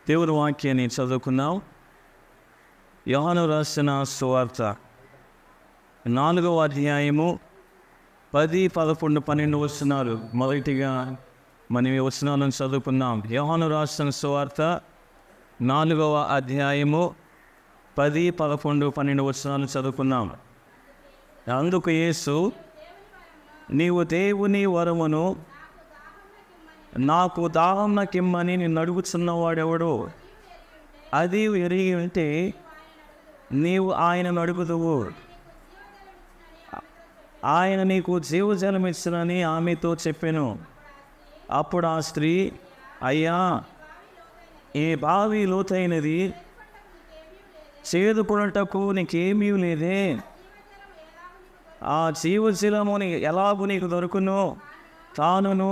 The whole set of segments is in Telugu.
దేవుని వాక్యాన్ని చదువుకుందాం. యోహాను రాసిన సువార్త 4వ అధ్యాయము 10, 11, 12 వచనాలు. మొదటిగా మనం ఈ వచనాలను చదువుకుందాం. యోహాను రాసిన సువార్త 4వ అధ్యాయము 10, 11, 12 వచనాలు చదువుకుందాం. అందుకు యేసు, నీవు దేవుని వరమును నాకు దాహమునకిమ్మని నిన్ను అడుగుచున్నవాడెవడు? అది ఎరిగి ఉంటే నీవు ఆయనను అడుగుదువు, ఆయన నీకు జీవజలం ఇచ్చునని ఆమెతో చెప్పెను. అప్పుడు ఆ స్త్రీ, అయ్యా, ఈ బావి లోతైనది, చేదుకొనుటకు నీకేమీ లేదే. ఆ జీవజలము ఎలాగూ నీకు దొరుకును? తానును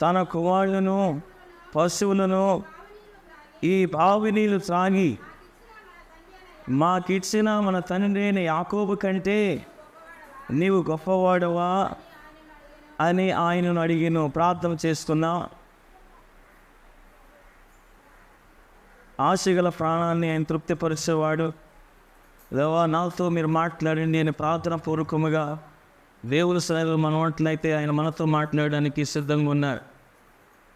తన కుమారులను పశువులను ఈ బావి నీళ్ళు త్రాగి మాకిచ్చిన మన తండ్రి అయిన యాకోబు కంటే నీవు గొప్పవాడవా అని ఆయనను అడిగిను. ప్రార్థన చేసుకున్నా. ఆశగల ప్రాణాన్ని ఆయన తృప్తిపరిచేవాడు. దేవా, నాతో మీరు మాట్లాడండి అని ప్రార్థన పూర్వకముగా దేవుని సన్నిధిలో మనం ఉన్నట్లయితే ఆయన మనతో మాట్లాడడానికి సిద్ధంగా ఉన్నారు.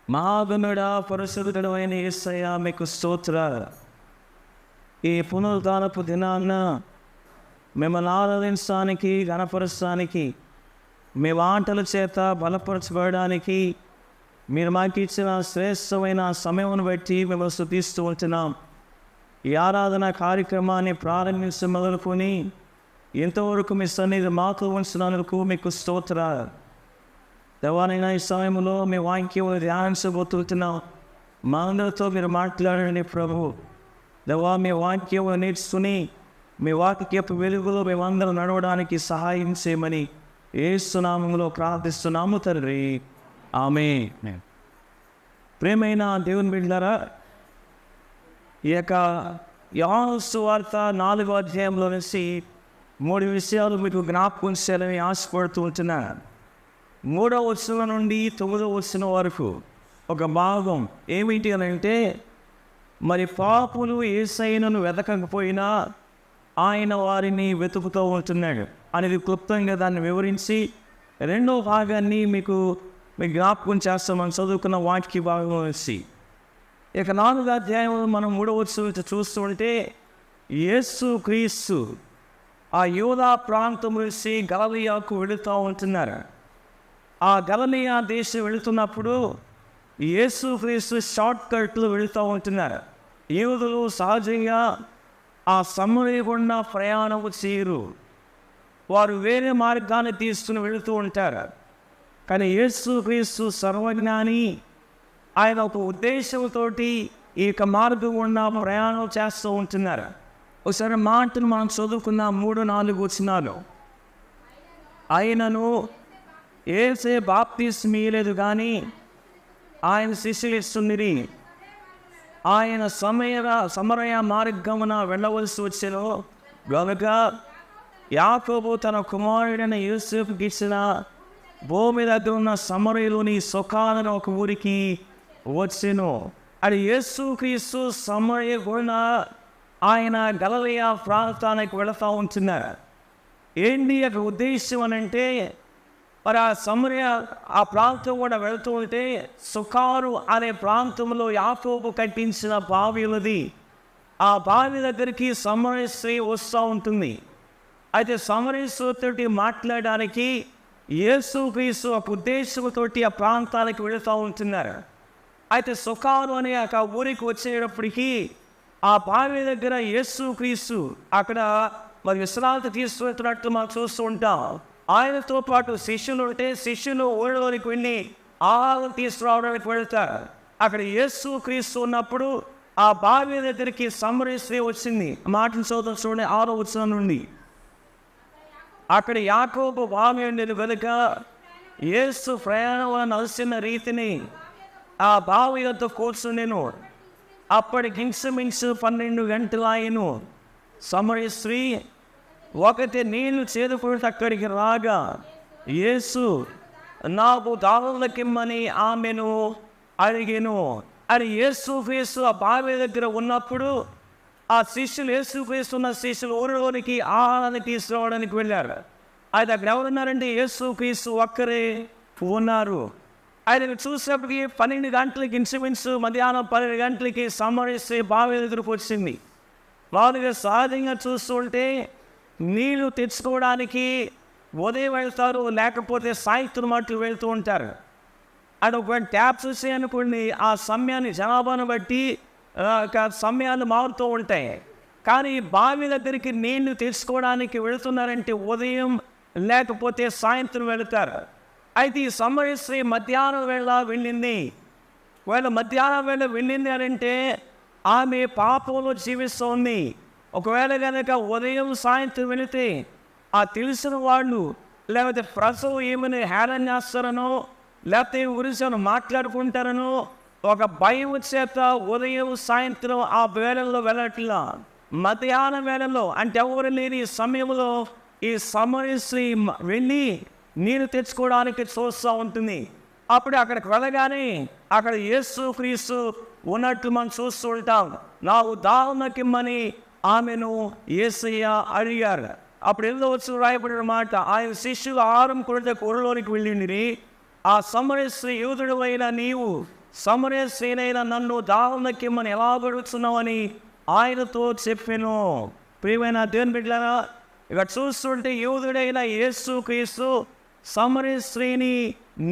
మహాగణుడా, పరిశుద్ధుడు అయిన యేసయ్య, మీకు స్తోత్రాలు. ఈ పునరుద్ధానపు దినాన్న మిమ్మల్ని ఆరాధించడానికి, గణపరచడానికి, మీ మాటల చేత బలపరచబడడానికి మీరు మాకు ఇచ్చిన శ్రేష్టమైన సమయం బట్టి మిమ్మల్ని స్తుతిస్తూ ఉంటున్నాం. ఈ ఆరాధన కార్యక్రమాన్ని ప్రారంభించి మొదలుకొని ఇంతవరకు మీ సన్నిధి మాతో ఉంచినందుకు మీకు స్తోత్రాలు. దేవానైనా ఈ సమయంలో మీ వాక్యం ధ్యానించబోతున్నాం. మా అందరితో మీరు మాట్లాడండి ప్రభు. దేవా, మీ వాక్యం నేర్చుకుని మీ వాక్యపు వెలుగులో మేమందరం నడవడానికి సహాయం చేయమని యేసు నామములో ప్రార్థిస్తున్నాము తండ్రి, ఆమేన్. ప్రియమైన దేవుని బిడ్డలారా, ఈ యొక్క యోహాను సువార్త 4వ అధ్యాయంలో నుంచి 3 విషయాలు మీకు జ్ఞాపకం చేయాలని ఆశపడుతూ ఉంటున్నాను. 3వ వచనం నుండి 9వ వచనం వరకు ఒక భాగం ఏమిటి అని అంటే, మరి పాపులు యేసయ్యను వెతకకపోయినా ఆయన వారిని వెతుకుతూ ఉంటున్నాడు అనేది క్లుప్తంగా దాన్ని వివరించి 2వ భాగాన్ని మీకు జ్ఞాపకం చేస్తామని చదువుకున్న వాక్య భాగం వచ్చి ఇక 4వ అధ్యాయంలో మనం 3వ వచనం చూస్తూ ఉంటే, యేసు క్రీస్తు ఆ యూదా ప్రాంతం నుంచి గలిలయకు వెళుతూ ఉంటున్నారు. ఆ గలిలయ దేశం వెళుతున్నప్పుడు యేసు క్రీస్తు షార్ట్ కట్లు వెళుతూ ఉంటున్నారు. యూదులు సహజంగా ఆ సమరయ గుండా ప్రయాణం చేయరు, వారు వేరే మార్గాన్ని తీసుకుని వెళుతూ ఉంటారు. కానీ యేసు క్రీస్తు సర్వజ్ఞాని, ఆయన ఒక ఉద్దేశంతో ఈ యొక్క మార్గం గుండా ప్రయాణం చేస్తూ ఉంటున్నారు. ఒకసారి మాటను మనం చదువుకున్న 3, 4 వచనాలు. ఆయనను యేసే బాప్తిస్మం ఇయ్యలేదు కానీ ఆయన శిష్యులు ఇస్తున్నది. ఆయన సమరయ మార్గమున వెళ్ళవలసి వచ్చెను గనుక యాకోబు తన కుమారుడైన యోసేపుకి ఇచ్చిన భూమి దగ్గర ఉన్న సమరయలోని సుఖాలను ఒక ఊరికి వచ్చెను. అది యేసు క్రీస్తు సమరయ గుండా ఆయన గలిలయ ప్రాంతానికి వెళుతూ ఉంటున్నారు. ఏంటి యొక్క ఉద్దేశం అని అంటే, మరి ఆ సమరయ ఆ ప్రాంతం కూడా వెళుతూ ఉంటే సుకారు అనే ప్రాంతంలో యాకోబు కట్టించిన బావి ఉన్నది. ఆ బావి దగ్గరికి సమరయ స్త్రీ వస్తూ ఉంటుంది. అయితే సమరయ స్త్రీతోటి మాట్లాడడానికి యేసు క్రీస్తు ఒక ఉద్దేశంతో ఆ ప్రాంతానికి వెళుతూ ఉంటున్నారు. అయితే సుకారు అనే ఆ ఊరికి వచ్చేటప్పటికీ ఆ బావి దగ్గర యేసు క్రీస్తు అక్కడ మరి విశ్రాంతి తీసుకుంటున్నట్టు మనం చూస్తూ ఉంటాం. ఆయనతో పాటు శిష్యులు ఉంటే శిష్యులు ఊళ్ళోనికి వెళ్ళి ఆహారం తీసుకురావడానికి వెళ్తారు. అక్కడ యేసు క్రీస్తు ఉన్నప్పుడు ఆ బావి దగ్గరికి సమరయ స్త్రీ వచ్చింది. మాటలు చదువుతాం చూడండి 6వ వచనం నుండి. అక్కడ యాకోబు బావి ఉండేది కనుక యేసు ప్రయాణం నడిచిన రీతిని ఆ బావి వద్ద కూర్చుండెను. అప్పటికి ఇంచుమించు 12 గంటలాయను. సమరయ స్త్రీ ఒకటి నీళ్లు చేదుకుంటూ అక్కడికి రాగా యేసు నాకు దాహమునకిమ్మని ఆమెను అడిగెను. అని యేసుక్రీస్తు ఆ బావి దగ్గర ఉన్నప్పుడు ఆ శిష్యులు యేసుక్రీస్తు ఉన్న శిష్యులు ఊరిలోనికి ఆహారాన్ని తీసుకురావడానికి వెళ్ళారు. అయితే అక్కడ ఎవరున్నారంటే యేసుక్రీస్తు ఒక్కరే ఉన్నారు. ఆయన చూసినప్పటికీ 12 గంటలకి ఇంచుమించు మధ్యాహ్నం 12 గంటలకి సమరస్య బావి దగ్గరకు వచ్చింది. మామూలుగా సహజంగా చూస్తుంటే నీళ్లు తెచ్చుకోవడానికి ఉదయం వెళ్తారు, లేకపోతే సాయంత్రం మట్లు వెళ్తూ ఉంటారు. అది ఒకవేళ ట్యాప్స్ వచ్చాయనుకోండి, ఆ సమయాన్ని జనాభాను బట్టి సమయాలు మారుతూ ఉంటాయి. కానీ బావి దగ్గరికి నీళ్లు తెచ్చుకోవడానికి వెళుతున్నారంటే ఉదయం లేకపోతే సాయంత్రం వెళుతారు. అయితే ఈ సమరస్య మధ్యాహ్నం వేళ వెళ్ళింది. ఒకవేళ మధ్యాహ్నం వేళ వెళ్ళింది అని అంటే ఆమె పాపంలో జీవిస్తోంది. ఒకవేళ కనుక ఉదయం సాయంత్రం వెళితే ఆ తెలిసిన వాళ్ళు లేకపోతే ప్రజలు ఏమైనా హేళన చేస్తారనో లేకపోతే గురించి మాట్లాడుకుంటారనో ఒక భయం చేత ఉదయం సాయంత్రం ఆ వేళల్లో వెళ్ళట్లా. మధ్యాహ్నం వేళల్లో అంటే ఎవరు లేని సమయంలో ఈ సమరస్య వెళ్ళి నీరు తెచ్చుకోవడానికి చూస్తూ ఉంటుంది. అప్పుడు అక్కడికి వెళ్ళగానే అక్కడ యేసుక్రీస్తు ఉన్నట్లు మనం చూస్తూ ఉంటాం. నాకు దాహముకిమ్మని ఆమెను యేసయ్య అడిగారు. అప్పుడు ఎందుకు వచ్చి రాయబడిన మాట, ఆయన శిష్యులు ఆహారం కొడితే ఊరిలోనికి వెళ్ళింది. ఆ సమరస్య యూదుడు అయిన నీవు సమరస్యనైన నన్ను దాహముకిమ్మని ఎలా అడుగుతున్నావని ఆయనతో చెప్పాను. ప్రియమైన దేవుని బిడ్డలారా, ఇక చూస్తుంటే యూదుడైన యేసుక్రీస్తు సమరస్యని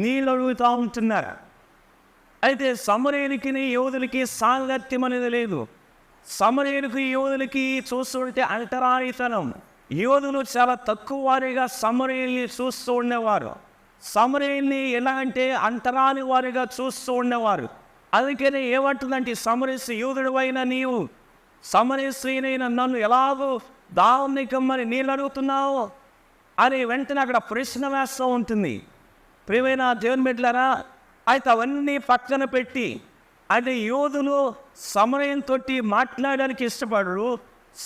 నీళ్ళు అడుగుతూ ఉంటున్నారు. అయితే సమరయునికి యూదులకి సాంగత్యం అనేది లేదు. సమరయునికి యూదులకి చూస్తుంటే అంటరానితనం. యూదులు చాలా తక్కువ వారిగా సమరయుల్ని చూస్తూ ఉండేవారు. సమరయుల్ని ఎలా అంటే అంటరాని వారిగా చూస్తూ ఉండేవారు. అందుకనే ఏమంటుందంటే సమరస్య యూదుడు అయిన నీవు సమరస్యనైన నన్ను ఎలాగో దాహముకిమ్మని నీళ్ళు అడుగుతున్నావు అని వెంటనే అక్కడ ప్రశ్న వేస్తూ ఉంటుంది. ప్రియమైన దేవుని బిడ్డలారా, అయితే అవన్నీ పక్కన పెట్టి అంటే యూదులు సమరయంతో మాట్లాడడానికి ఇష్టపడరు,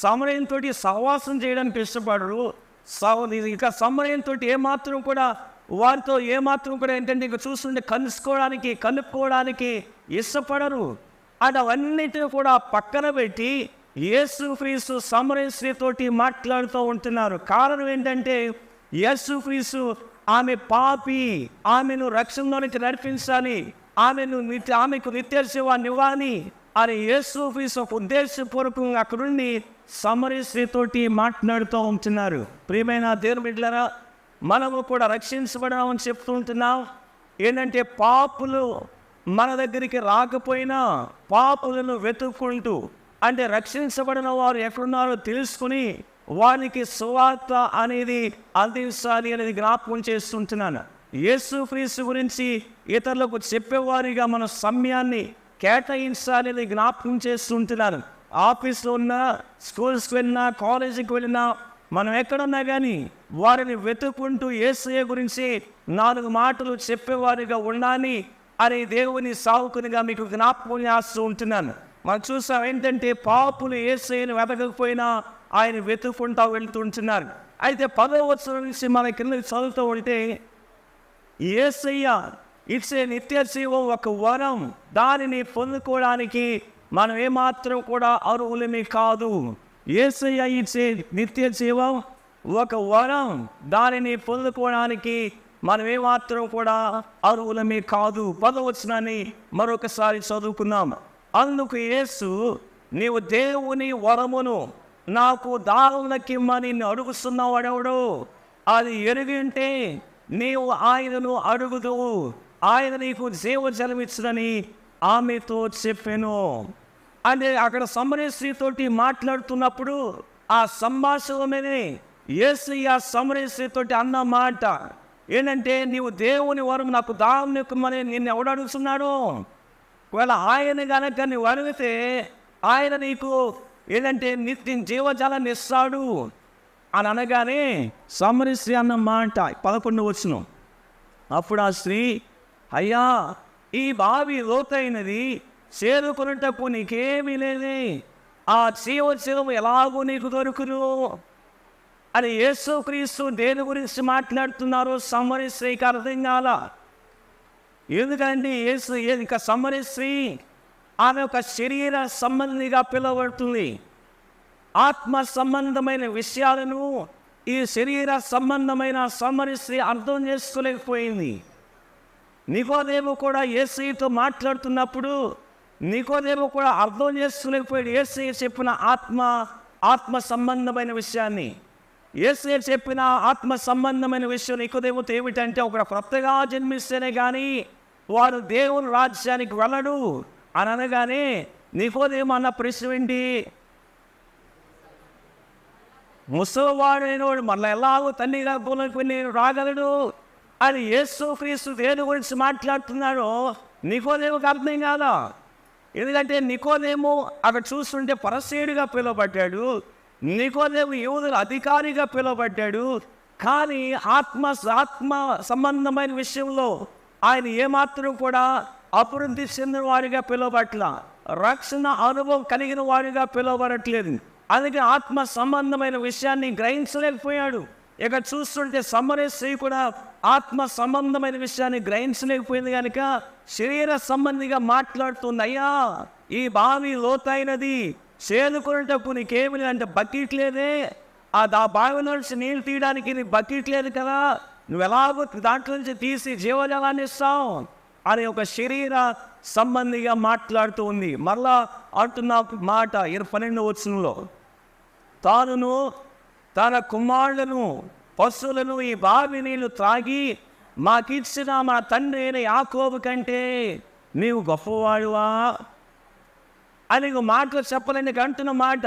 సమరయంతో సహవాసం చేయడానికి ఇష్టపడరు. ఇక సమరయంతో ఏమాత్రం కూడా వారితో ఏమాత్రం కూడా ఏంటంటే ఇక చూస్తుంటే కలుపుకోవడానికి ఇష్టపడరు. అది అవన్నిటిని కూడా పక్కన పెట్టి యేసుక్రీస్తు సమరస్యతోటి మాట్లాడుతూ ఉంటున్నారు. కారణం ఏంటంటే యేసుక్రీస్తు ఆమె పాపి, ఆమెను రక్షణలోనికి నడిపించాలి, ఆమెకు నిత్యజీవాన్ని ఇవ్వాలి అని యేసుక్రీస్తు ఉద్దేశపూర్వకంగా అక్కడుండి సమరస్యతోటి మాట్లాడుతూ ఉంటున్నారు. ప్రియమైన దేవుని బిడ్డలారా, మనము కూడా రక్షించబడామని చెప్తూ ఉంటున్నాం. ఏంటంటే పాపులు మన దగ్గరికి రాకపోయినా పాపులను వెతుక్కుంటూ అంటే రక్షించబడిన వారు ఎక్కడున్నారో తెలుసుకుని వారికి సువార్త అనేది అందించాలి అనేది జ్ఞాపకం చేస్తుంటున్నాను. యేసుక్రీస్తు గురించి ఇతరులకు చెప్పేవారిగా మన సమయాన్ని కేటాయించాలి అనేది జ్ఞాపకం చేస్తుంటున్నాను. ఆఫీస్లో ఉన్నా, స్కూల్స్కి వెళ్ళినా, కాలేజీకి వెళ్ళినా, మనం ఎక్కడున్నా కానీ వారిని వెతుక్కుంటూ యేసయ్య గురించి 4 మాటలు చెప్పేవారిగా ఉండాలి అని దేవుని సావుకునిగా మీకు జ్ఞాపకం చేస్తూ ఉంటున్నాను. మనం చూసాం ఏంటంటే పాపులు యేసయ్యను వెతకకపోయినా ఆయన వెతుక్కుంటూ వెళ్తుంటున్నారు. అయితే 10వ వచనం నుంచి మన కింద చదువుతూ ఉంటే యేసయ్య ఇచ్చే నిత్య జీవం ఒక వరం, దానిని పొందుకోవడానికి మనం ఏమాత్రం కూడా అర్హులమే కాదు. యేసయ్య ఇచ్చే నిత్య జీవం ఒక వరం, దానిని పొందుకోవడానికి మనం ఏమాత్రం కూడా అర్హులమే కాదు. 10వ వచనాన్ని మరొకసారి చదువుకుందాం. అందుకు యేసు, నీవు దేవుని వరమును నాకు దాహముకిమ్మని నిన్ను అడుగుతున్నావాడెవడు? అది ఎరిగింటే నీవు ఆయనను అడుగుదువు, ఆయన నీకు జీవజలమిచ్చునని ఆమెతో చెప్పాను. అంటే అక్కడ సమరస్యతోటి మాట్లాడుతున్నప్పుడు ఆ సంభాషణ మీదనే యేసయ్య సమరస్యతోటి అన్న మాట ఏంటంటే, నీవు దేవుని వరం నాకు దాహముకిమ్మని నిన్ను ఎవడు అడుగుతున్నాడు? ఒకవేళ ఆయన కనుక నువ్వు అడిగితే ఆయన నీకు ఏంటంటే నిత్యం జీవజలాన్ని ఇస్తాడు అని అనగానే సమరస్య అన్న మాట 11వ వచనం. అప్పుడు ఆ స్త్రీ, అయ్యా ఈ బావి లోతైనది, చేరుకున్నటకు నీకేమీ లేదే, ఆ జీవజలం ఎలాగో నీకు దొరుకును అని యేసుక్రీస్తు దేని గురించి మాట్లాడుతున్నారో సమరస్యకి అర్థం కాల. ఎందుకంటే ఇక సమరస్య ఆమె ఒక శరీర సంబంధిగా పిలువబడుతుంది. ఆత్మ సంబంధమైన విషయాలను ఈ శరీర సంబంధమైన సమరయ స్త్రీ అర్థం చేసుకోలేకపోయింది. నికోదేము కూడా యేసయ్యతో మాట్లాడుతున్నప్పుడు నికోదేము కూడా అర్థం చేసుకోలేకపోయాడు యేసయ్య చెప్పిన ఆత్మ సంబంధమైన విషయాన్ని. యేసయ్య చెప్పిన ఆత్మ సంబంధమైన విషయం నికోదేముతో ఏమిటంటే, ఒక కొత్తగా జన్మిస్తేనే కానీ వాడు దేవుని రాజ్యానికి వెళ్ళడు అని అనగానే నికోదేము అన్న ప్రశ్న ఏంటి? ముసలివాడైన వాడు మళ్ళీ ఎలాగో తండ్రి గర్భంలోకి నేను రాగలడు అని యేసుక్రీస్తు దేని గురించి మాట్లాడుతున్నాడో నికోదేముకి అర్థం కాదా? ఎందుకంటే నికోదేము అక్కడ చూస్తుంటే పరిసయ్యుడిగా పిలువబడ్డాడు, నికోదేము యూదుల అధికారిగా పిలువబడ్డాడు. కానీ ఆత్మ సంబంధమైన విషయంలో ఆయన ఏమాత్రం కూడా అభివృద్ధి చెందిన వారిగా పిలువబట్ల, రక్షణ అనుభవం కలిగిన వారిగా పిలువబడట్లేదు. అందుకే ఆత్మ సంబంధమైన విషయాన్ని గ్రహించలేకపోయాడు. ఇక చూస్తుంటే సమరయ స్త్రీ కూడా ఆత్మ సంబంధమైన విషయాన్ని గ్రహించలేకపోయింది కనుక శరీర సంబంధిగా మాట్లాడుతుంది. అయ్యా, ఈ బావి లోతైనది, చేదుకునేటప్పుడు నీకేమి అంటే బకెట్ లేదే, ఆ బావి నుంచి నీళ్ళు తీయడానికి నీకు బకెట్ లేదు కదా, నువ్వు ఎలాగో దాంట్లో నుంచి తీసి జీవజలాన్ని ఇస్తావు అని ఒక శరీర సంబంధిగా మాట్లాడుతూ ఉంది. మళ్ళా అంటున్న మాట 12వ వచనంలో, తానును తన కుమారులను పశువులను ఈ బావి నీళ్లు త్రాగి మాకిచ్చిన మా తండ్రి అయిన యాకోబు కంటే నీవు గొప్పవాడువా అని ఒక మాటలు చెప్పలేని అంటున్న మాట.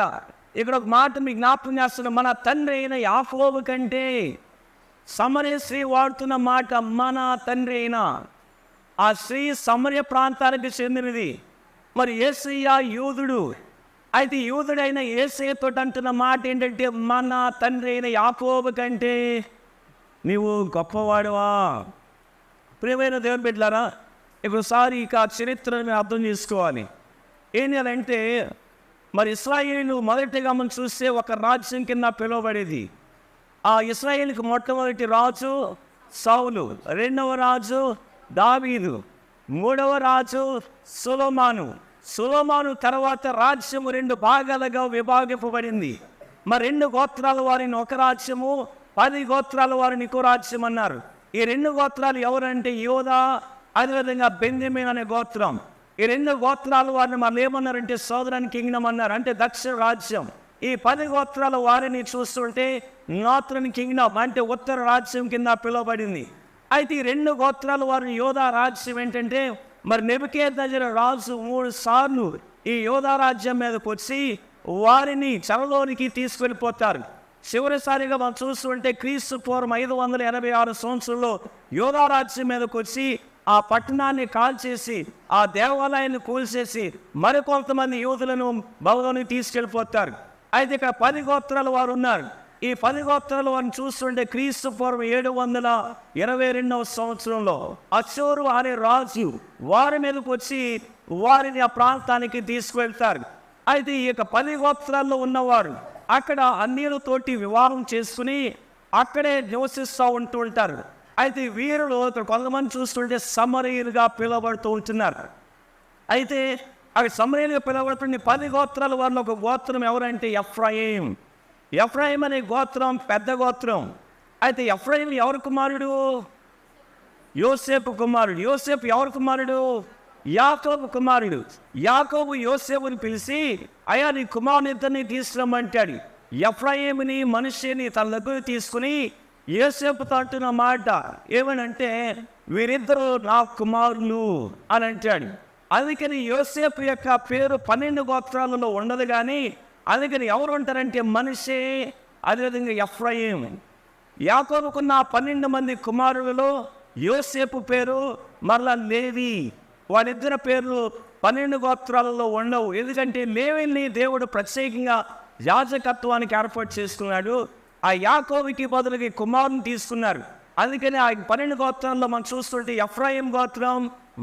ఇక్కడ ఒక మాట మీకు జ్ఞాపకం చేస్తున్న, మన తండ్రి అయిన యాకోబు కంటే. సమరయ స్త్రీ వాడుతున్న మాట మన తండ్రి అయిన. ఆ స్త్రీ సమరయ ప్రాంతానికి చెందినది. మరి యేసయ్య యూదుడు, అయితే యూదుడైన యేసయ్యతో అంటున్న మాట ఏంటంటే, మన తండ్రి అయిన యాకోబు కంటే నీవు గొప్పవాడువా. ప్రియమైన దేవుని బిడ్డలారా, ఒకసారి ఇక చరిత్రను మేము అర్థం చేసుకోవాలి. ఏంటంటే, మరి ఇశ్రాయేలు మొదటిగా మనం చూస్తే ఒక రాజ్యం కింద పిలువబడేది. ఆ ఇశ్రాయేలుకి మొట్టమొదటి రాజు సౌలు, రెండవ రాజు దావీదు, మూడవ రాజు సొలొమోను తర్వాత రాజ్యము 2 భాగాలుగా విభాగింపబడింది. మరి 2 గోత్రాల వారిని ఒక రాజ్యము, 10 గోత్రాల వారిని ఇంకో రాజ్యం అన్నారు. ఈ 2 గోత్రాలు ఎవరంటే యోదా, అదేవిధంగా బెన్యమీన్ అనే గోత్రం. ఈ 2 గోత్రాల వారిని మనం ఏమన్నారంటే సౌదరన్ కింగ్డమ్ అన్నారు, అంటే దక్షిణ రాజ్యం. ఈ 10 గోత్రాల వారిని చూస్తుంటే నార్థరన్ కింగ్డమ్, అంటే ఉత్తర రాజ్యం కింద పిలువబడింది. అయితే ఈ 2 గోత్రాల వారిని యోధా రాజ్యం ఏంటంటే, మరి నెబుకద్నెజరు రాజు 3 సార్లు ఈ యోధా రాజ్యం మీదకి వచ్చి వారిని చెరలోనికి తీసుకెళ్ళిపోతారు. చివరిసారిగా మనం చూస్తుంటే క్రీస్తు పూర్వం 586 సంవత్సరంలో యోధా రాజ్యం మీదకి వచ్చి ఆ పట్టణాన్ని కాల్చేసి ఆ దేవాలయాన్ని కూల్చేసి మరికొంతమంది యూదులను బబులోనికి తీసుకెళ్ళిపోతారు. అయితే ఇక్కడ 10 గోత్రాల వారు ఉన్నారు. ఈ 10 గోత్రాల వారిని చూస్తుంటే క్రీస్తు పూర్వం 722వ సంవత్సరంలో అషూరు అనే రాజు వారి మీదకి వచ్చి వారిని ఆ ప్రాంతానికి తీసుకువెళ్తారు. అయితే ఈ యొక్క 10 గోత్రాల్లో ఉన్నవారు అక్కడ అన్యులతోటి వివాహం చేసుకుని అక్కడే నివసిస్తూ ఉంటారు. అయితే వీరులు కొంతమంది చూస్తుంటే సమరయులుగా పిలువబడుతూ ఉంటున్నారు. అయితే అవి సమరయులుగా పిలువబడుతున్న 10 గోత్రాల వారిలో ఒక గోత్రం ఎవరంటే ఎఫ్రాయిం. ఎఫ్రాయిం అనే గోత్రం పెద్ద గోత్రం. అయితే ఎఫ్రాయిం ఎవరి కుమారుడు? యోసేపు కుమారుడు. యోసేపు ఎవరి కుమారుడు? యాకోబు కుమారుడు. యాకోబు యోసేపుని పిలిచి, అయ్యా నీ కుమారుని ఇద్దరిని తీసుకురమ్మంటాడు. ఎఫ్రాయిముని మనష్షేని తన దగ్గర తీసుకుని యోసేపుతో అంటున్న మాట ఏమనంటే, వీరిద్దరూ నా కుమారులు అని అంటాడు. అందుకని యోసేపు యొక్క పేరు 12 గోత్రాలలో ఉండదు, కానీ అందుకని ఎవరు ఉంటారంటే మనష్షే, అదేవిధంగా ఎఫ్రాయిం. యాకోబుకున్న 12 మంది కుమారులలో యోసేపు పేరు మరలా లేవి. వారిద్దరి పేర్లు 12 గోత్రాలలో ఉండవు. ఎందుకంటే లేవిని దేవుడు ప్రత్యేకంగా యాజకత్వానికి ఏర్పాటు చేసుకున్నాడు. ఆ యాకోబుకి బదులుగా కుమారుని తీసుకున్నారు. అందుకని ఆ 12 గోత్రాల్లో మనం చూస్తుంటే ఎఫ్రాయిం గోత్రం,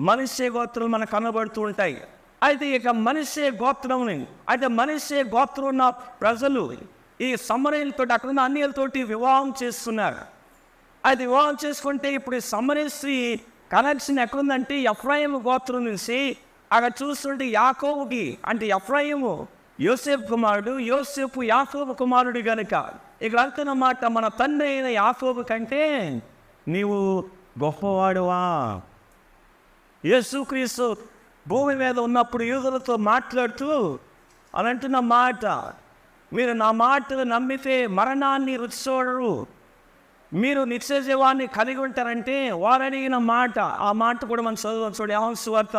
మనష్షే గోత్రం మనకు కనబడుతూ ఉంటాయి. అయితే ఇక మనష్షే గోత్రం, అయితే మనష్షే గోత్రం ఉన్న ప్రజలు ఈ సమరయులతో అక్కడున్న అన్యులతోటి వివాహం చేస్తున్నారు. అది వివాహం చేసుకుంటే ఇప్పుడు ఈ సమరయ స్త్రీ కనెక్షన్ ఎక్కడుందంటే ఎఫ్రాయిం గోత్రం నుంచి అక్కడ చూస్తుంటే యాకోబుకి అంటే ఎఫ్రాయిము యోసేపు కుమారుడు, యోసేపు యాకోబు కుమారుడు గనుక ఇక్కడ అంటున్నమాట, మన తండ్రి అయిన యాకోబు కంటే నీవు గొప్పవాడువా. యేసుక్రీస్తు భూమి మీద ఉన్నప్పుడు యూదులతో మాట్లాడుతూ అని అంటున్న మాట, మీరు నా మాటలు నమ్మితే మరణాన్ని రుచి చూడరు, మీరు నిత్య జీవాన్ని కలిగి ఉంటారంటే వారు అడిగిన మాట. ఆ మాట కూడా మనం చదువు చూడండి. యోహాను సువార్త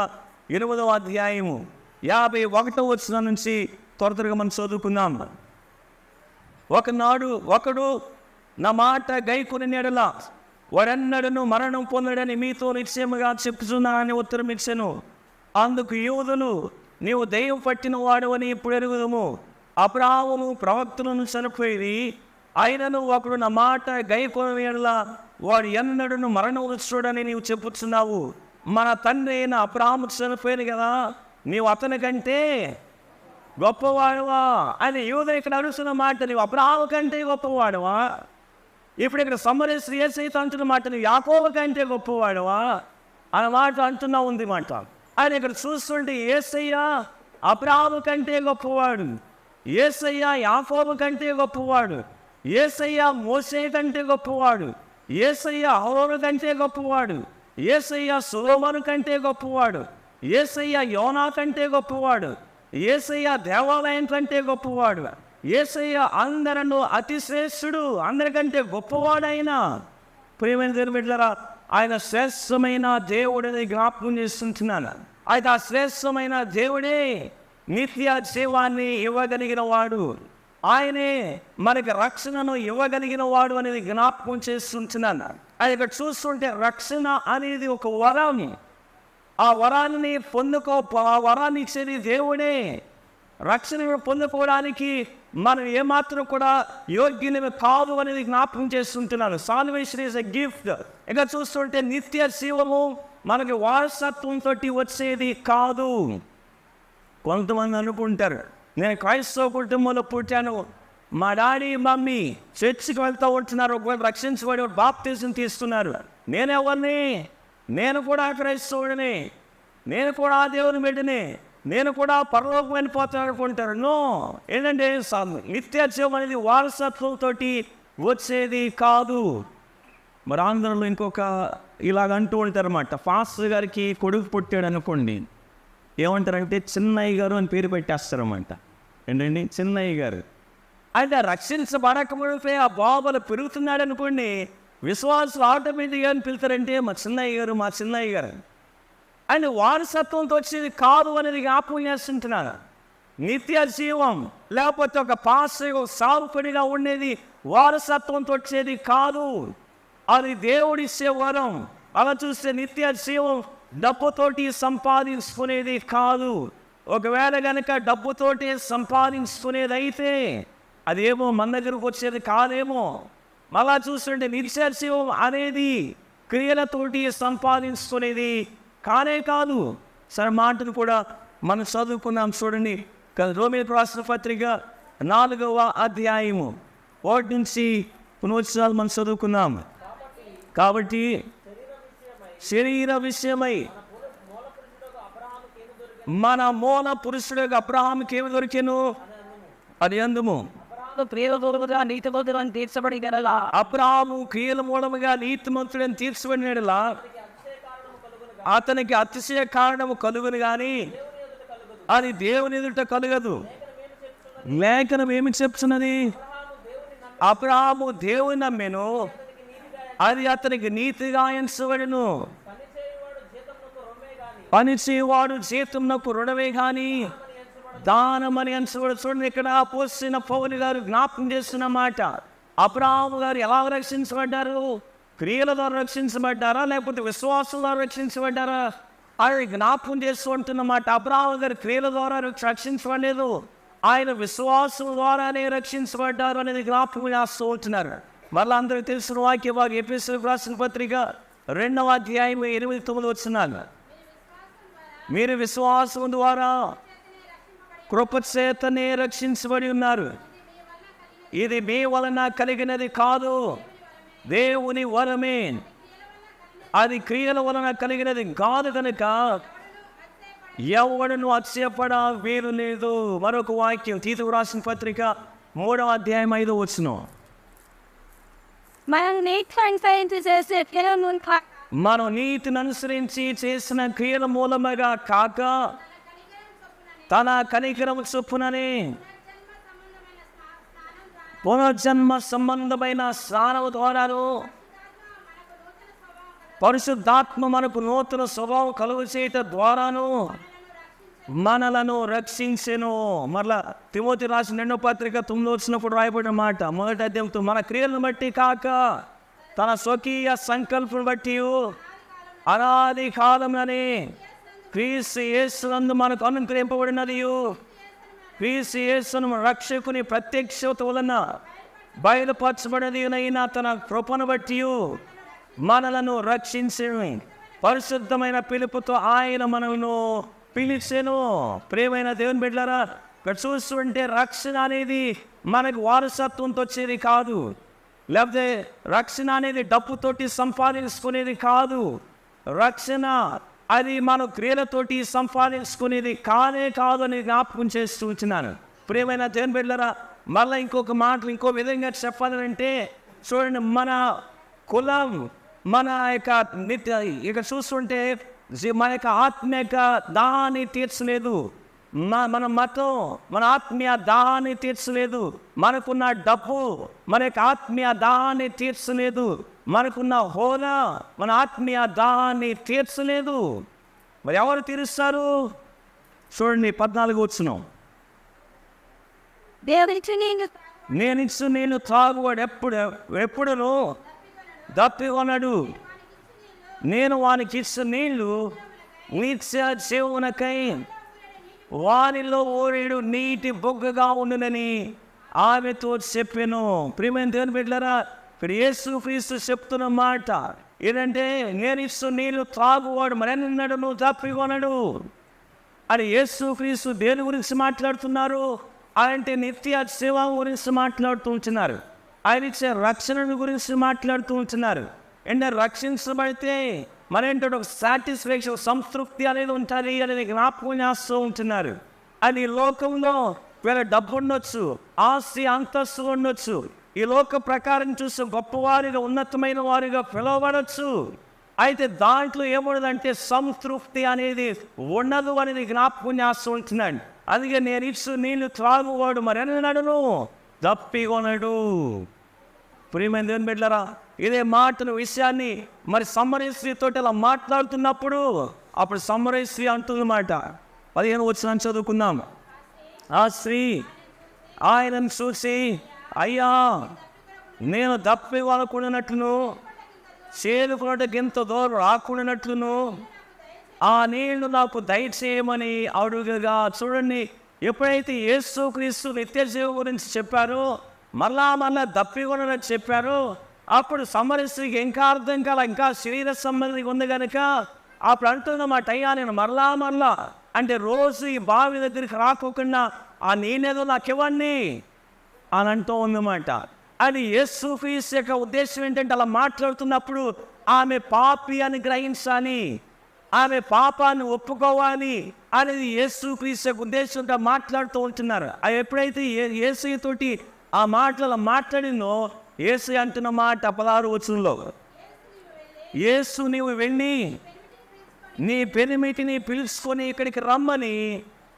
8వ అధ్యాయము 51వ వచనం నుంచి త్వరగా మనం చదువుకుందాం. ఒకనాడు ఒకడు నా మాట గైకొని నెడల వాడెన్నడను మరణం పొందడని మీతో నిశ్చయముగా చెప్పుచున్నానని ఉత్తరం ఇచ్చాను. అందుకు యూదులు, నీవు దెయ్యం పట్టిన వాడు అని ఇప్పుడు ఎరుగుదము, అబ్రాహాము ప్రవక్తలను చనిపోయి ఆయనను ఒకడు నా మాట గైకొని ఎడల వాడు ఎన్నడను మరణం చూడని నీవు చెప్పుచున్నావు. మన తండ్రి అయిన అబ్రాహాము చనిపోయాను కదా, నీవు అతని కంటే గొప్పవాడువా అని యూదులు ఇక్కడ అడుగుతున్న మాట. నీవు అబ్రాహాము కంటే గొప్పవాడువా? ఇప్పుడు ఇక్కడ సమరస్త్రీ యేసయ్యతో అంటున్న మాట, నువ్వు యాకోబు కంటే గొప్పవాడువా అన్న మాట అంటున్నా ఉంది మాట. ఆయన ఇక్కడ చూస్తుంటే యేసయ్య అబ్రాహాము కంటే గొప్పవాడు, యేసయ్య యాకోబు కంటే గొప్పవాడు, యేసయ్య మోసే కంటే గొప్పవాడు, యేసయ్య అహరోను కంటే గొప్పవాడు, యేసయ్య సొలొమోను కంటే గొప్పవాడు, యేసయ్య యోనా కంటే గొప్పవాడు, యేసయ్య దేవాలయం కంటే గొప్పవాడు, యేసయ్య అందరను అతి శ్రేష్ఠుడు, అందరికంటే గొప్పవాడైనా. ప్రియమైన దేవుని బిడ్డలారా, ఆయన శ్రేష్టమైన దేవుడిని జ్ఞాపకం చేస్తుంటున్నాను. అయితే ఆ శ్రేష్టమైన దేవుడే నిత్య జీవాన్ని ఇవ్వగలిగిన వాడు, ఆయనే మనకి రక్షణను ఇవ్వగలిగిన వాడు అనేది జ్ఞాపకం చేస్తుంటున్నాను. అది ఇక్కడ చూస్తుంటే రక్షణ అనేది ఒక వరం. ఆ వరాన్ని ఆ వరాన్ని ఇచ్చేది దేవుడే. రక్షణ పొందుకోవడానికి మనం ఏమాత్రం కూడా యోగ్యులమే కాదు అనేది జ్ఞాపకం చేస్తుంటున్నాను. Salvation is a gift. ఇక చూస్తుంటే నిత్య జీవము మనకి వారసత్వంతో వచ్చేది కాదు. కొంతమంది అనుకుంటారు, నేను క్రైస్తవ కుటుంబంలో పుట్టాను, మా డాడీ మమ్మీ చర్చికి వెళ్తూ ఉంటున్నారు, ఒకవేళ రక్షించబడి బాప్తిజం తీసుకున్నారు, నేనెవరిని, నేను కూడా క్రైస్తవుడిని, నేను కూడా దేవుని బిడ్డని, నేను కూడా పరలోకం వెళ్ళిపోతాను అనుకుంటారు. నో, ఏంటంటే నిత్య జీవం అనేది వారసత్వంతో వచ్చేది కాదు. మరి ఆంధ్రలో ఇంకొక ఇలాగ అంటూ ఉంటారు అన్నమాట, పాస్టర్ గారికి కొడుకు పుట్టాడు అనుకోండి, ఏమంటారంటే చిన్నయ్య గారు అని పేరు పెట్టేస్తారన్నమాట. ఏంటండి చిన్నయ్య గారు అంటే రక్షించబడకముడిపై ఆ బాబులు పెరుగుతున్నాడు అనుకోండి, విశ్వాసులు ఆటోమేటిక్గా అని పిలుతారంటే మా చిన్నయ్య గారు, మా చిన్నయ్య గారు అని. వారసత్వంతో వచ్చేది కాదు అనేది జ్ఞాపకం చేస్తుంటున్నారు. నిత్య జీవం లేకపోతే ఒక పాస్టర్ సాగుపడిగా ఉండేది వారసత్వంతో వచ్చేది కాదు, అది దేవుడిచ్చే వరం. అలా చూస్తే నిత్య జీవం డబ్బుతోటి సంపాదించుకునేది కాదు. ఒకవేళ కనుక డబ్బుతోటి సంపాదించుకునేది అయితే అదేమో మన దగ్గరకు వచ్చేది కాదేమో. మళ్ళా చూస్తుంటే నిత్య జీవం అనేది క్రియలతోటి సంపాదించుకునేది కానే కాదు. సరే మాటను కూడా మనం చదువుకున్నాం చూడండి. రోమీయులకు రాసిన పత్రిక 4వ అధ్యాయము 1 నుంచి కొన్ని వచనాలు మనం చదువుకున్నాం. కాబట్టి శరీర విషయమై మన మూల పురుషుడు అబ్రహాముకి ఏమి దొరికెను అది అందుము. అబ్రహాము క్రియల మూలముగా నీతిమంతుడని తీర్చబడినలా అతనికి అతిశయ కారణము కలుగును గాని అది దేవుని ఎదుట కలగదు. లేఖనం ఏమి చెప్తున్నది? అబ్రహాము దేవుని నమ్మెను, అది అతనికి నీతిగా ఎంచబడెను. పని చేయవాడు జీతమునకు రుణమే కానీ దానమని ఎంచబడు. చూడండి, ఇక్కడ పోసిన పౌలు గారు జ్ఞాపకం చేస్తున్న మాట. అబ్రహాము గారు ఎలా రక్షించబడ్డారు? క్రియల ద్వారా రక్షించబడ్డారా లేకపోతే విశ్వాసం ద్వారా రక్షించబడ్డారా? అది జ్ఞాపకం చేస్తూ ఉంటున్నమాట. అబ్రహాము గారు క్రియల ద్వారా రక్షించబడలేదు, ఆయన విశ్వాసం ద్వారానే రక్షించబడ్డారు అనేది జ్ఞాపకం చేస్తూ ఉంటున్నారు. మళ్ళీ అందరికీ తెలిసిన వాక్య భాగం ఎఫెసీయులకు రాసిన పత్రిక 2వ అధ్యాయం 8-9 వచనాలు. మీరు విశ్వాసం ద్వారా కృపచేతనే రక్షించబడి ఉన్నారు, ఇది మీ వలన కలిగినది కాదు, దేవుని వరమే, అది క్రియల వలన కలిగినది కాదు కనుక ఎవడును అతిశయపడ వీలు లేదు. మరొక వాక్యం తీతుకు రాసిన పత్రిక 3వ అధ్యాయం 5వ వచనం. మనం నీతిని అనుసరించి చేసిన క్రియల మూలముగా కాక తన కనికరము చొప్పుననే పునర్జన్మ సంబంధమైన స్నానము ద్వారాను పరిశుద్ధాత్మ మనకు నూతన స్వభావం కలుగు చేయటం ద్వారాను మనలను రక్షించెను. మరలా తిమోతి రాసిన 2వ పత్రిక 9వ వచనప్పుడు రాయబడిన మాట, మొదటి అధ్యాయంతో మన క్రియలను బట్టి కాక తన స్వకీయ సంకల్పం బట్టి అనాది కాలమని క్రీస్తు యేసునందు మనకు అనుగ్రహింపబడినది, క్రీస్తు యేసును రక్షకుని ప్రత్యక్షత వలన బయలుపరచబడినదైన తన కృపను బట్టి మనలను రక్షించి పరిశుద్ధమైన పిలుపుతో ఆయన మనను పిలిచెను. ప్రియమైన దేవుని బిడ్డలారా, ఇక్కడ చూస్తుంటే రక్షణ అనేది మనకు వారసత్వంతో వచ్చేది కాదు, లేకపోతే రక్షణ అనేది డబ్బుతోటి సంపాదించుకునేది కాదు. రక్షణ అది మన క్రియలతోటి సంపాదించుకునేది కానే కాదు అని జ్ఞాపకం చేస్తూ ఉంటున్నాను. ప్రియమైన దేవుని బిడ్డలారా, మళ్ళీ ఇంకొక మాటలు ఇంకో విధంగా చెప్పాలంటే చూడండి, మన కులం, మన యొక్క నిత్య ఇక చూస్తుంటే మన యొక్క ఆత్మీయ దాహాన్ని తీర్చలేదు, మన మతం మన ఆత్మీయ దాహాన్ని తీర్చలేదు, మనకున్న డబ్బు మన యొక్క ఆత్మీయ దాహాన్ని తీర్చలేదు, మనకున్న హోదా మన ఆత్మీయ దాహాన్ని తీర్చలేదు. మరి ఎవరు తీరుస్తారు? చూడండి 14వ వచనం. నేనిచ్చు నేను త్రాగువాడు ఎప్పుడును దప్పికొనడు, నేను వానికి ఇచ్చిన నీళ్లు నిత్య జీవనకై వానిలో ఓరేడు నీటి బొగ్గగా ఉండునని ఆమెతో చెప్పాను. ప్రియమైన దేవుని బిడ్డలారా, ఇక్కడ యేసుక్రీస్తు చెప్తున్న మాట ఏంటంటే, నేను ఇస్తున్న నీళ్లు త్రాగువాడు మరెన్నడూ నువ్వు తప్పికొనడు అని యేసుక్రీస్తు దేని గురించి మాట్లాడుతున్నారు అంటే నిత్య జీవ గురించి మాట్లాడుతూ ఉంటున్నారు. ఆయన ఇచ్చే రక్షణ గురించి మాట్లాడుతూ ఉంటున్నారు. అంటే రక్షించబడితే మరేంటో ఒక సాటిస్ఫాక్షన్, సంతృప్తి అనేది ఉంటుంది అనేది జ్ఞాపకం చేస్తూ ఉంటున్నారు. అది లోకంలో వీళ్ళ డబ్బు ఉండొచ్చు, ఆస్తి అంతస్తు ఉండొచ్చు, ఈ లోక ప్రకారం చూస్తే గొప్పవారిగా ఉన్నతమైన వారిగా పిలువబడచ్చు. అయితే దాంట్లో ఏముండదంటే సంతృప్తి అనేది ఉండదు అనేది జ్ఞాపకం చేస్తూ ఉంటున్నాడు. అందుకే నేను ఇచ్చు నీళ్ళు త్రాగువాడు మరెన్నడూ దప్పికొనడు. ప్రియమైన దేవుని బిడ్డలారా, ఇదే మాటను విషయాన్ని మరి సమ్మరేశ్వరి స్త్రీతో అలా మాట్లాడుతున్నప్పుడు అప్పుడు సమ్మరేశ్వరి స్త్రీ అంటుందన్నమాట. 15వ వచనం చదువుకుందాం. ఆ స్త్రీ ఆయనను చూసి, అయ్యా నేను దప్పికొనకుండానట్లును చేరుకున్నట్టుకు ఎంత దూరం రాకుండానట్లును ఆ నీళ్లు నాకు దయచేయమని అడుగగా. చూడండి, ఎప్పుడైతే యేసుక్రీస్తు నిత్య జీవం గురించి చెప్పారో, మళ్ళా దప్పికొనని చెప్పారు, అప్పుడు సమరస్త్రీకి ఇంకా అర్థం కాల, ఇంకా శరీర సంబంధి ఉంది కనుక అప్పుడు అంటున్నమాట, అయ్యా నేను మరలా అంటే రోజు ఈ బావి దగ్గరికి రాకోకుండా ఆ నీళ్ళేదో నాకు ఇవ్వండి అని అంటూ ఉందన్నమాట. అది యేసుక్రీస్తు యొక్క ఉద్దేశం ఏంటంటే, అలా మాట్లాడుతున్నప్పుడు ఆమె పాపి అని గ్రహించాలి, ఆమె పాపాన్ని ఒప్పుకోవాలి అనేది యేసుక్రీస్తు యొక్క ఉద్దేశంతో మాట్లాడుతూ ఉంటున్నారు. అది ఎప్పుడైతే యేసుతోటి ఆ మాటలు మాట్లాడిందో, యేసు అంటున్న మాట 16వ వచనంలో, యేసు నీవు వెళ్ళి నీ పెనిమిటిని పిలుచుకొని ఇక్కడికి రమ్మని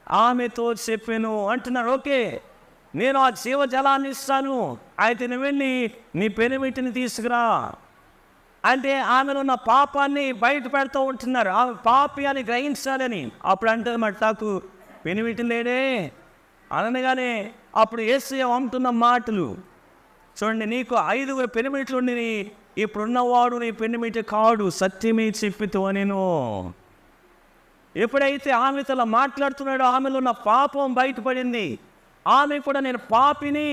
ఆమెతో చెప్పాను అంటున్నారు. ఓకే, నేను ఆ జీవజలాన్ని ఇస్తాను, అయితే నువ్వు వెళ్ళి నీ పెనిమిటిని తీసుకురా అంటే ఆమెను ఉన్న పాపాన్ని బయట పెడుతూ ఉంటున్నారు. ఆమె పాపి అని గ్రహించాలని. అప్పుడు అంటే మరి నాకు పెనిమిటి లేడే అనగానే అప్పుడు యేసు అంటున్న మాటలు చూడండి, నీకు 5 పెనిమిట్లు ఉండి ఇప్పుడున్నవాడు నీ పెనిమిటి కాడు, సత్యమే చెప్పితో నేను. ఎప్పుడైతే ఆమెతో అలా మాట్లాడుతున్నాడో ఆమెలో ఉన్న పాపం బయటపడింది. ఆమె కూడా నేను పాపిని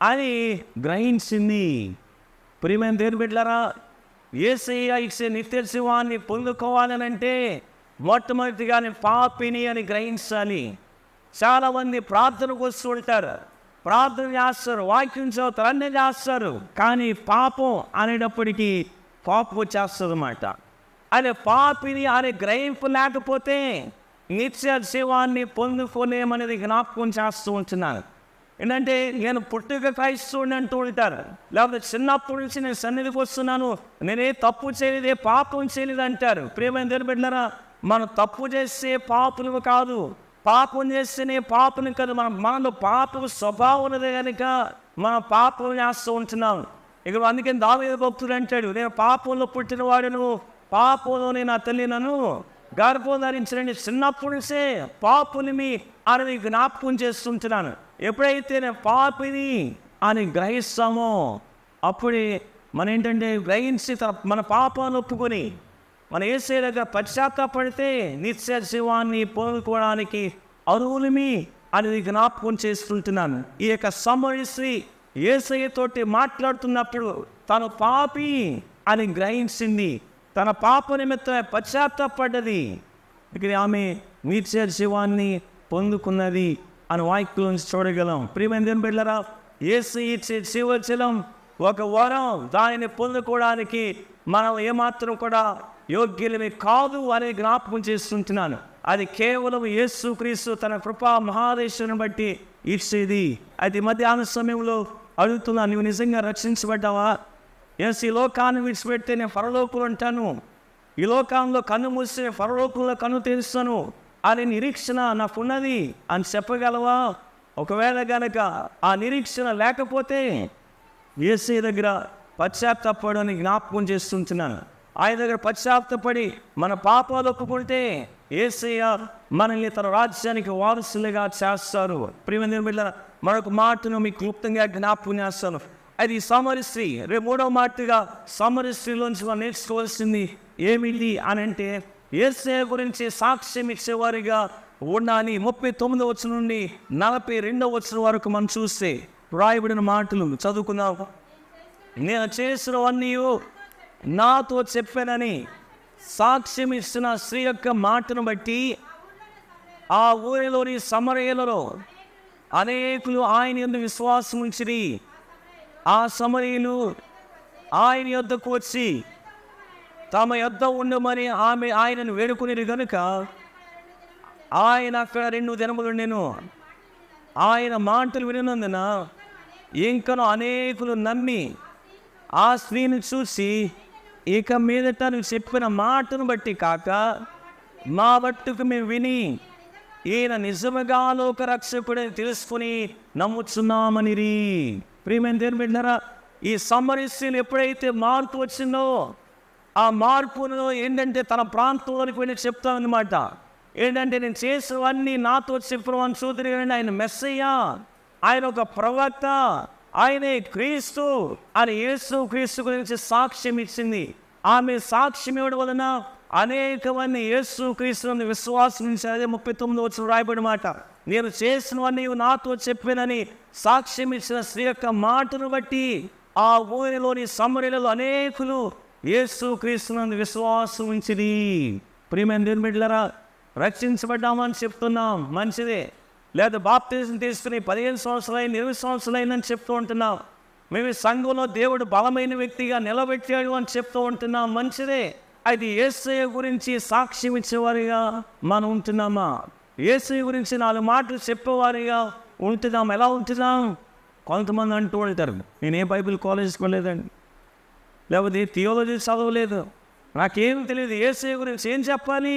అని గ్రహించింది. ప్రియమైన దేవుని బిడ్డలారా, యేసయ్య ఇచ్చే నిత్య జీవాన్ని పొందుకోవాలని అంటే మొట్టమొదటిగా నేను పాపిని అని గ్రహించాలి. చాలామంది ప్రార్థనకు వస్తూ ఉంటారు, ప్రార్థన చేస్తారు, వాక్యం చదువుతారు, అన్నీ చేస్తారు, కానీ పాపం అనేటప్పటికీ కోపం వచ్చేస్తుంది అన్నమాట. అనే పాపిని అనే గ్రహింపు లేకపోతే నిత్య జీవాన్ని పొందుకోలేమనేది జ్ఞాపకం చేస్తూ ఉంటున్నాను. ఏంటంటే నేను పుట్టుక క్రైస్తవుని అంటూ ఉంటారు, లేకపోతే చిన్నప్పటి నుంచి నేను సన్నిధికి వస్తున్నాను, నేనే తప్పు చేయలేదే, పాపం చేయలేదు అంటారు. ప్రియమైన దేవుని బిడ్డలారా, మనం తప్పు చేస్తే పాపులు కాదు, పాపం చేస్తేనే పాపని కాదు, మనలో పాపం స్వభావం ఉన్నదే కనుక మనం పాపం చేస్తూ ఉంటున్నాం. ఇక అందుకని దావీదు భక్తుడు అంటాడు, నేను పాపంలో పుట్టిన వాడును, పాపంలోనే నా తల్లి నన్ను గర్భం ధరించండి. చిన్నప్పటి నుంచే పాపుని అని జ్ఞాపకం చేస్తుంటున్నాను. ఎప్పుడైతే నేను పాపిని అని గ్రహిస్తామో అప్పుడే మన ఏంటంటే గ్రహించి మన పాపాన్ని ఒప్పుకొని మన యేసయ్య దగ్గర పశ్చాత్తాపడితే నిత్య జీవాన్ని పొందుకోవడానికి అర్హులమి అనేది జ్ఞాపకం చేస్తుంటున్నాను. ఈ యొక్క సమరస్త్రీ యేసయ్యతోటి మాట్లాడుతున్నప్పుడు తను పాపి అని గ్రహించింది, తన పాప నిమిత్తమే పశ్చాత్తాపడ్డది. ఇక్కడ ఆమె నిత్య జీవాన్ని పొందుకున్నది అని వాక్యం చూడగలం. ప్రియమైన దేవుని బిడ్డలారా, యేసయ్య ఇచ్చే జీవజలం ఒక వరం, దానిని పొందుకోవడానికి మనం ఏమాత్రం కూడా యోగ్యులమే కాదు అని జ్ఞాపకం చేస్తుంటున్నాను. అది కేవలం యేసుక్రీస్తు తన కృపా మహాదేశుని బట్టి ఇచ్చేది. అది మధ్యాహ్న సమయంలో అడుగుతున్నాను, నువ్వు నిజంగా రక్షించబడ్డావా? ఎస్, ఈ లోకాన్ని విడిచిపెడితే నేను పరలోకంలో ఉంటాను, ఈ లోకంలో కన్ను మూసి పరలోకంలో కన్ను తెరుస్తాను అనే నిరీక్షణ నాకున్నది అని చెప్పగలవా? ఒకవేళ గనక ఆ నిరీక్షణ లేకపోతే యేసయ్య దగ్గర పశ్చాత్తాపడని జ్ఞాపకం చేస్తుంటున్నాను. ఆయన దగ్గర పశ్చాత్తాపడి మన పాపాలు ఒప్పుకుంటే యేసయ్య మనల్ని తన రాజ్యానికి వారసులుగా చేస్తారు. ప్రియమైన దేవుని బిడ్డలారా, మరొక మాటను మీకు క్లుప్తంగా జ్ఞాపకం చేస్తాను. అది సమరస్త్రీ. రేపు మూడవ మాటగా సమరస్త్రీలోంచి మనం నేర్చుకోవాల్సింది ఏమిటి అని అంటే, యేసయ్య గురించి సాక్ష్యం ఇచ్చేవారిగా ఉండాలి. 39వ వచనం నుండి 42వ వచనం వరకు మనం చూస్తే రాయబడిన మాటలు చదువుకుందాం. నేను చేసినవన్నీ నాతో చెప్పానని సాక్ష్యం ఇస్తున్న స్త్రీ యొక్క మాటను బట్టి ఆ ఊరిలోని సమరయులలో అనేకులు ఆయన యందు విశ్వాసం ఉంచిరి. ఆ సమరయులు ఆయన యొద్దకు వచ్చి తమ యొద్ద ఉండమని ఆయనను వేడుకునేది కనుక ఆయన అక్కడ 2 దినములు నేను ఆయన మాటలు వినినందున ఇంకను అనేకులు నమ్మి ఆ స్త్రీని చూసి, ఇక మీదట నువ్వు చెప్పిన మాటను బట్టి కాక మా బట్టుకు మేము విని ఈయన నిజముగా లోక రక్షకుడని తెలుసుకుని నమ్ముచున్నామనిరి. ప్రియమైన దేవుని బిడ్డలారా, ఈ సమరస్త్రీలు ఎప్పుడైతే మార్పు వచ్చిందో ఆ మార్పును ఏంటంటే తన ప్రాంతంలోనికి వెళ్ళి చెప్తామన్నమాట. ఏంటంటే నేను చేసినవన్నీ నాతో చెప్పిన చూద్దరు కానీ ఆయన మెస్సయ్యా, ఆయన ఒక ప్రవక్త, ఆయనే క్రీస్తు అని యేసు క్రీస్తు గురించి సాక్ష్యం ఇచ్చింది. ఆమె సాక్ష్యం ఇవ్వడం వలన అనేక మంది యేసు క్రీస్తుని విశ్వాసం ఉంచారు. అదే 39వ వచనం రాయబడిన మాట. నేను చేసినవన్నీ నాతో చెప్పానని సాక్ష్యం ఇచ్చిన స్త్రీ యొక్క మాటను బట్టి ఆ ఊరిలోని సమరయులలో అనేకులు యేసు క్రీస్తుని విశ్వాసం ఉంచిరి. ప్రియమైన దేవుని బిడ్డలారా, రక్షించబడ్డామని చెప్తున్నాం, మంచిదే. లేదా బాప్తిజం తీసుకుని 15 సంవత్సరాలు 20 సంవత్సరాలు చెప్తూ ఉంటున్నాం. మేము సంఘంలో దేవుడు బలమైన వ్యక్తిగా నిలబెట్టాడు అని చెప్తూ ఉంటున్నాం, మంచిదే. అది యేసయ్య గురించి సాక్ష్యం ఇచ్చేవారిగా మనం ఉంటున్నామా? యేసయ్య గురించి 4 మాటలు చెప్పేవారిగా ఉంటున్నాం. ఎలా ఉంటున్నాం? కొంతమంది అంటూ ఉంటారు, నేనే బైబిల్ కాలేజ్కి వెళ్ళలేదండి, లేకపోతే థియాలజీ చదవలేదు, నాకేం తెలియదు, యేసయ్య గురించి ఏం చెప్పాలి?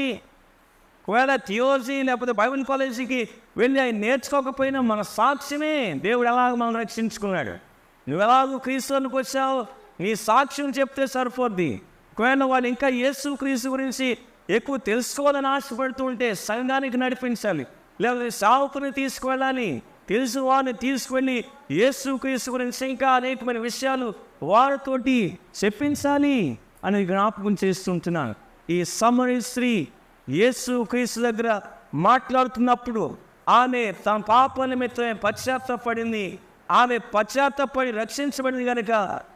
ఒకవేళ థియాలజీ లేకపోతే బైబిల్ కాలేజీకి వెళ్ళి ఆయన నేర్చుకోకపోయినా మన సాక్ష్యమే దేవుడు ఎలాగ మనం రక్షించుకున్నాడు. నువ్వు ఎలాగో క్రీస్తునికి వచ్చావు, నీ సాక్ష్యం చెప్తే సరిపోద్ది. ఒకవేళ వాళ్ళు ఇంకా యేసు క్రీస్తు గురించి ఎక్కువ తెలుసుకోవాలని ఆశపడుతూ ఉంటే సంఘానికి నడిపించాలి, లేకపోతే సావుకుని తీసుకువెళ్ళాలి, తెలిసిన వారిని తీసుకువెళ్ళి యేసు క్రీస్తు గురించి ఇంకా అనేకమైన విషయాలు వారితోటి చెప్పించాలి అని జ్ఞాపకం చేస్తుంటున్నాను. ఈ సమరయ స్త్రీ యేసు క్రీస్తు దగ్గర మాట్లాడుతున్నప్పుడు ఆమె తన పాప నిమిత్తమే పశ్చాత్తాపడింది. ఆమె పశ్చాత్తాపడి రక్షించబడింది కనుక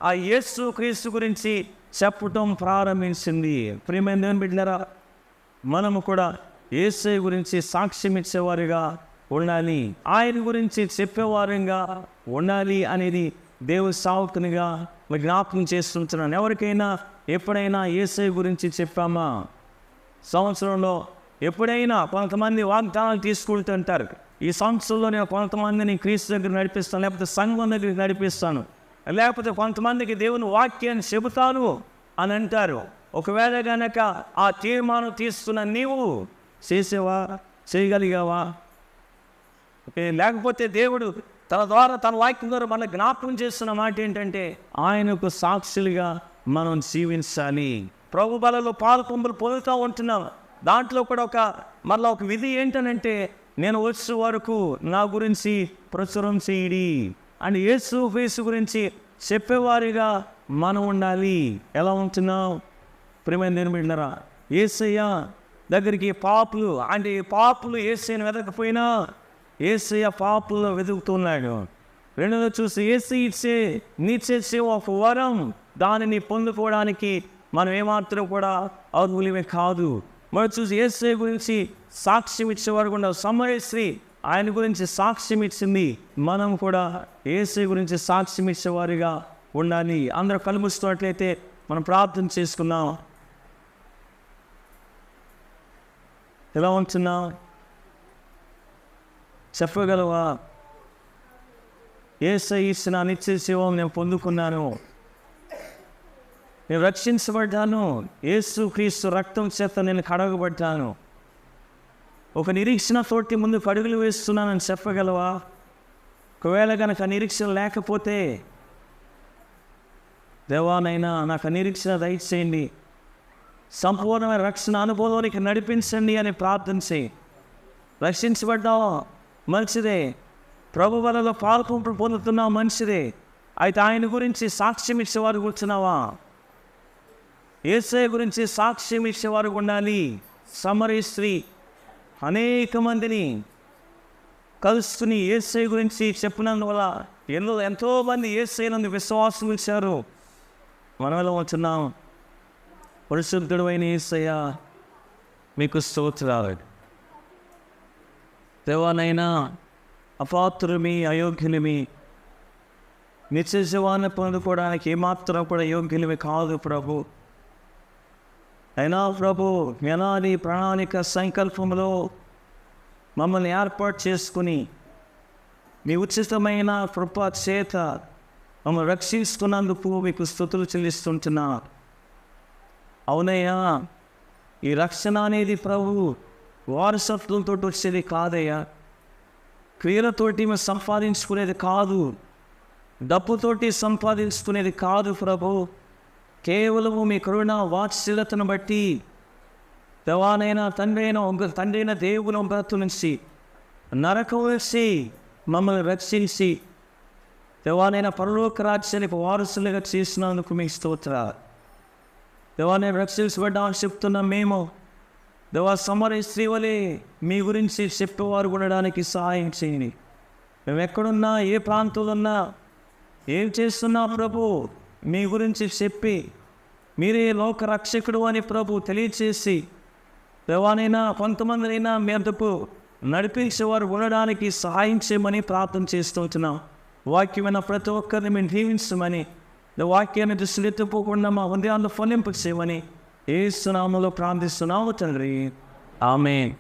ఆ యేసు క్రీస్తు గురించి చెప్పటం ప్రారంభించింది. ప్రియమైన దేవుని బిడ్డలారా, మనము కూడా యేసయ్య గురించి సాక్ష్యం ఇచ్చేవారుగా ఉండాలి, ఆయన గురించి చెప్పేవారుగా ఉండాలి అనేది దేవుని సావుకునిగా జ్ఞాపకం చేస్తుంటున్నాను. ఎవరికైనా ఎప్పుడైనా యేసయ్య గురించి చెప్పామా? సంవత్సరంలో ఎప్పుడైనా కొంతమంది వాగ్దానాలు తీసుకుంటుంటారు, ఈ సంవత్సరంలో నేను కొంతమందిని క్రీస్తు దగ్గర నడిపిస్తాను, లేకపోతే సంఘం దగ్గరికి నడిపిస్తాను, లేకపోతే కొంతమందికి దేవుని వాక్యాన్ని చెబుతాను అని అంటారు. ఒకవేళ కనుక ఆ తీర్మానం తీసుకున్న నీవు చేసేవా, చేయగలిగావా? లేకపోతే దేవుడు తన ద్వారా, తన వాక్యం ద్వారా మన జ్ఞాపకం చేస్తున్న మాట ఏంటంటే ఆయనకు సాక్షులుగా మనం జీవించాలి. ప్రభు బలలో పాలుపొంపులు పొందుతూ ఉంటున్నాం. దాంట్లో కూడా ఒక విధి ఏంటనంటే, నేను వచ్చే వరకు నా గురించి ప్రచురం చేయడి అని యేసు క్రీస్తు గురించి చెప్పేవారిగా మనం ఉండాలి. ఎలా ఉంటున్నాం ప్రియమైన దేవుని బిడ్డలారా? యేసయ్య దగ్గరికి పాపులు యేసయ్యను వెతకపోయినా యేసయ్య పాపులను వెతుకుతున్నాడు. రెండోది చూసి యేసయ్య నీచే ఒక వరం, దానిని పొందుకోవడానికి మనం ఏమాత్రం కూడా అర్హులమే కాదు. మరి చూసి యేసయ్య గురించి సాక్ష్యం ఇచ్చేవారు కూడా సమరయ స్త్రీ ఆయన గురించి సాక్ష్యం ఇచ్చింది. మనం కూడా యేసయ్య గురించి సాక్ష్యం ఇచ్చేవారిగా ఉండాలి. అందరూ కళ్ళు మూసుకున్నట్లయితే మనం ప్రార్థన చేసుకుందాం. ఎలా ఉంటున్నాం చెప్పగలవా? యేసయ్య ఇచ్చిన నిత్య జీవం నేను పొందుకున్నాను, నేను రక్షించబడ్డాను, యేసు క్రీస్తు రక్తం చేత నేను కడగబడ్డాను, ఒక నిరీక్షణ తోటి ముందుకు అడుగులు వేస్తున్నానని చెప్పగలవా? ఒకవేళ కనుక నిరీక్షణ లేకపోతే, దేవానైనా నాకు నిరీక్షణ దయచేయండి, సంపూర్ణమైన రక్షణ అనుభవానికి నడిపించండి అని ప్రార్థన చేయి. రక్షించబడ్డావా? మంచిదే. ప్రభు వలలో పాల్పొంపులు పొందుతున్నావు, మంచిదే. అయితే ఆయన గురించి సాక్ష్యం ఇచ్చేవారు కూర్చున్నావా? యేసయ్య గురించి సాక్ష్యం ఇచ్చేవారు ఉండాలి. సమరయ స్త్రీ అనేక మందిని కలుసుకుని యేసయ్య గురించి చెప్పినందువల్ల ఎంతోమంది యేసయ్యనందు విశ్వాసం ఇచ్చారు. మనం ఎలా ఉంటున్నాం? పరిశుద్ధుడు అయిన యేసయ్య మీకు స్తోత్రాలు. దేవానైనా అపాత్రుమి, అయోగ్యులమి, నిత్య జీవాన్ని పొందుకోవడానికి ఏమాత్రం కూడా యోగ్యులమి కాదు ప్రభు. అయినా ప్రభు నీ ప్రణాళిక సంకల్పంలో మమ్మల్ని ఏర్పాటు చేసుకుని మీ ఉచితమైన కృప చేత మమ్మల్ని రక్షిస్తున్నందుకు మీకు స్తుతులు చెల్లిస్తుంటున్నా. అవునయ్యా, ఈ రక్షణ అనేది ప్రభు వారసత్వంతో వచ్చేది కాదయ్యా, క్రియలతోటి మేము సంపాదించుకునేది కాదు, డబ్బుతోటి సంపాదించుకునేది కాదు ప్రభు. కేవలము మీ కరుణ వాత్సల్యతను బట్టి దేవానైనా తండ్రి అయిన దేవుని బ్రతు నుంచి నరకం వేసి మమ్మల్ని రక్షించి దేవానైనా పరలోక రాజ్యానికి వారసులుగా చేసినందుకు మీకు స్తోత్రాలు. దేవానైనా రక్షించబడ్డామని చెప్తున్నాం మేము. దేవా సమరయ స్త్రీ వలె మీ గురించి చెప్పేవారు ఉండడానికి సహాయం చేయండి. మేము ఎక్కడున్నా, ఏ ప్రాంతంలో ఉన్నా, ఏం చేస్తున్నా ప్రభు మీ గురించి చెప్పి మీరే లోక రక్షకుడు అని ప్రభు తెలియచేసి దేవానైనా కొంతమందినైనా మీదకు నడిపించేవారు ఉండడానికి సహాయం చేయమని ప్రార్థన చేస్తుంటున్నాం. వాక్యమైన ప్రతి ఒక్కరిని మేము దీవించమని, వాక్యాన్ని దృష్టిలో ఎత్తుపోకుండా మా హృదయాల్లో ఫలింప చేయమని యేసు నామములో ప్రార్థిస్తున్నాము తండ్రి. ఆమేన్.